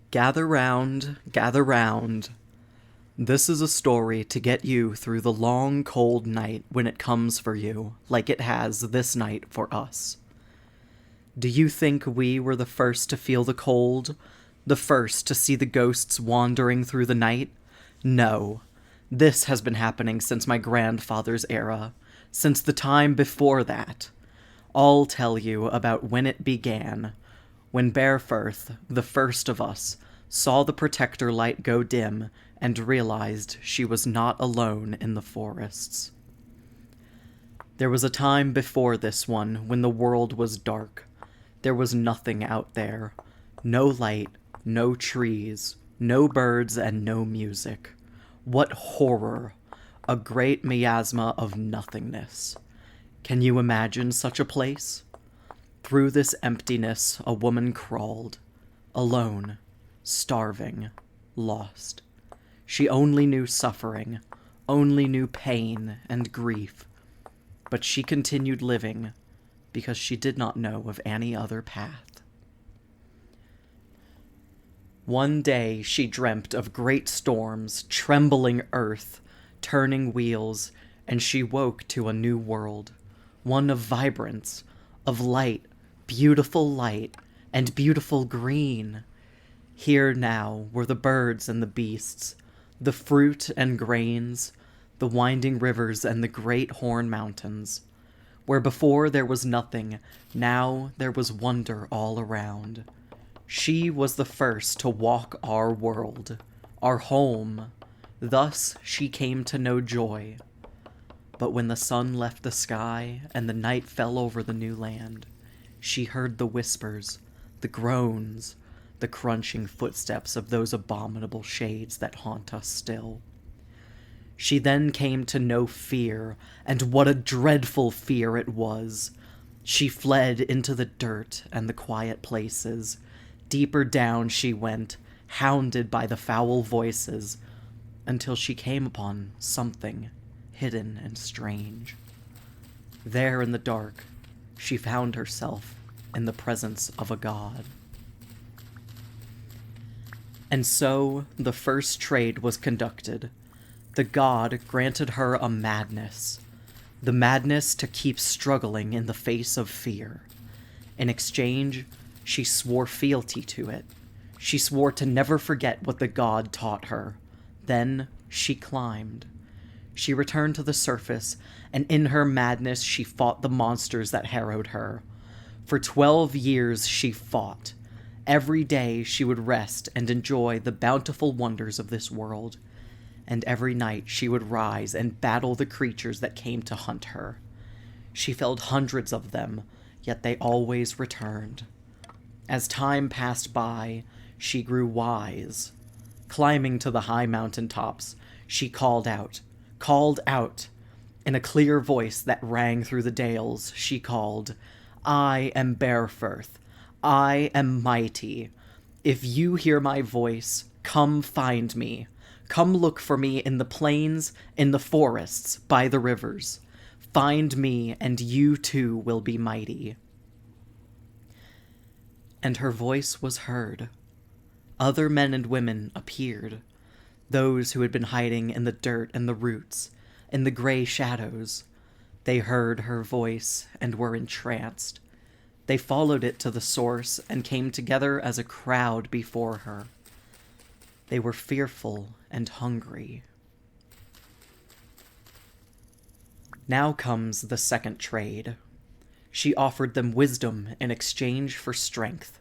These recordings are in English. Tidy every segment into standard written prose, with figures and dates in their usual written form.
Gather round, gather round. This is a story to get you through the long, cold night when it comes for you, like it has this night for us. Do you think we were the first to feel the cold? The first to see the ghosts wandering through the night? No. This has been happening since my grandfather's era, since the time before that. I'll tell you about when it began, when Bearfirth, the first of us, saw the protector light go dim and realized she was not alone in the forests. There was a time before this one when the world was dark. There was nothing out there. No light, no trees, no birds, and no music. What horror! A great miasma of nothingness. Can you imagine such a place? Through this emptiness a woman crawled, alone, starving, lost. She only knew suffering, only knew pain and grief, but she continued living because she did not know of any other path. One day she dreamt of great storms, trembling earth, turning wheels, and she woke to a new world, one of vibrance, of light, and beautiful green. Here now were the birds and the beasts, the fruit and grains, the winding rivers and the great horn mountains. Where before there was nothing, now there was wonder all around. She was the first to walk our world, our home. Thus she came to know joy. But when the sun left the sky and the night fell over the new land, she heard the whispers, the groans, the crunching footsteps of those abominable shades that haunt us still. She then came to know fear, and what a dreadful fear it was. She fled into the dirt and the quiet places. Deeper down she went, hounded by the foul voices, until she came upon something hidden and strange. There in the dark, she found herself in the presence of a god. And so the first trade was conducted. The god granted her a madness, the madness to keep struggling in the face of fear. In exchange, she swore fealty to it. She swore to never forget what the god taught her. Then she climbed. She returned to the surface, and in her madness she fought the monsters that harrowed her. For 12 years she fought. Every day she would rest and enjoy the bountiful wonders of this world, and every night she would rise and battle the creatures that came to hunt her. She felled hundreds of them, yet they always returned. As time passed by, she grew wise. Climbing to the high mountain tops, she called out. In a clear voice that rang through the dales, she called, "I am Bearfirth. I am mighty. If you hear my voice, come find me. Come look for me in the plains, in the forests, by the rivers. Find me, and you too will be mighty." And her voice was heard. Other men and women appeared. Those who had been hiding in the dirt and the roots, in the gray shadows. They heard her voice and were entranced. They followed it to the source and came together as a crowd before her. They were fearful and hungry. Now comes the second trade. She offered them wisdom in exchange for strength.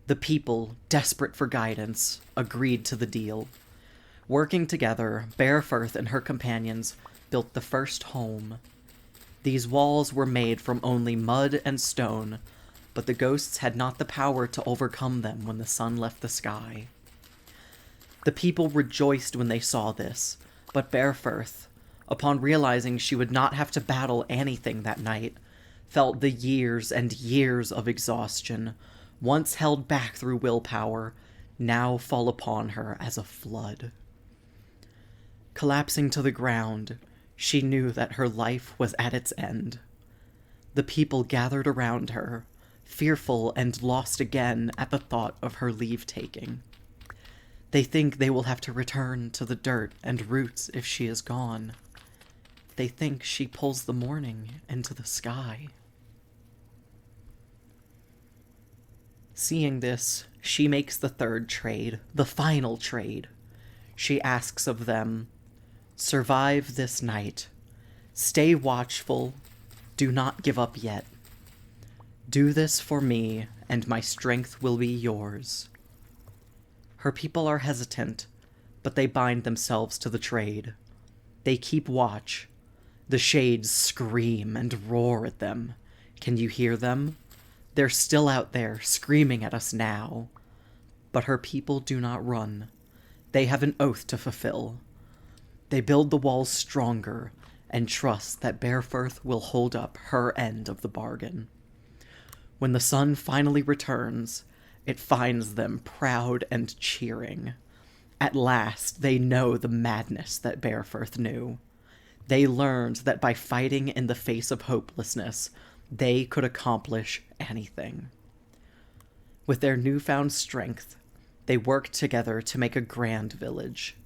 The people, desperate for guidance, agreed to the deal. Working together, Bearfirth and her companions built the first home. These walls were made from only mud and stone, but the ghosts had not the power to overcome them when the sun left the sky. The people rejoiced when they saw this, but Bearfirth, upon realizing she would not have to battle anything that night, felt the years and years of exhaustion, once held back through willpower, now fall upon her as a flood. Collapsing to the ground, she knew that her life was at its end. The people gathered around her, fearful and lost again at the thought of her leave-taking. They think they will have to return to the dirt and roots if she is gone. They think she pulls the morning into the sky. Seeing this, she makes the third trade, the final trade. She asks of them, "Survive this night. Stay watchful. Do not give up yet. Do this for me, and my strength will be yours." Her people are hesitant, but they bind themselves to the trade. They keep watch. The shades scream and roar at them. Can you hear them? They're still out there, screaming at us now. But her people do not run. They have an oath to fulfill. They build the walls stronger and trust that Bearfirth will hold up her end of the bargain. When the sun finally returns, it finds them proud and cheering. At last, they know the madness that Bearfirth knew. They learned that by fighting in the face of hopelessness, they could accomplish anything. With their newfound strength, they worked together to make a grand village.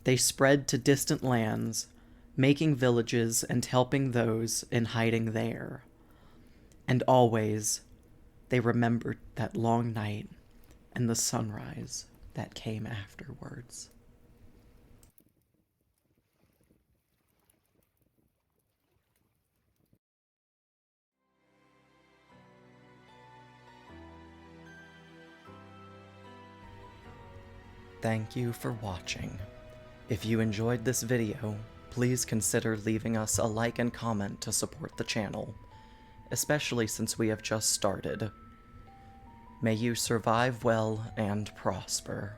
They spread to distant lands, making villages and helping those in hiding there. And always, they remembered that long night and the sunrise that came afterwards. Thank you for watching. If you enjoyed this video, please consider leaving us a like and comment to support the channel, especially since we have just started. May you survive well and prosper.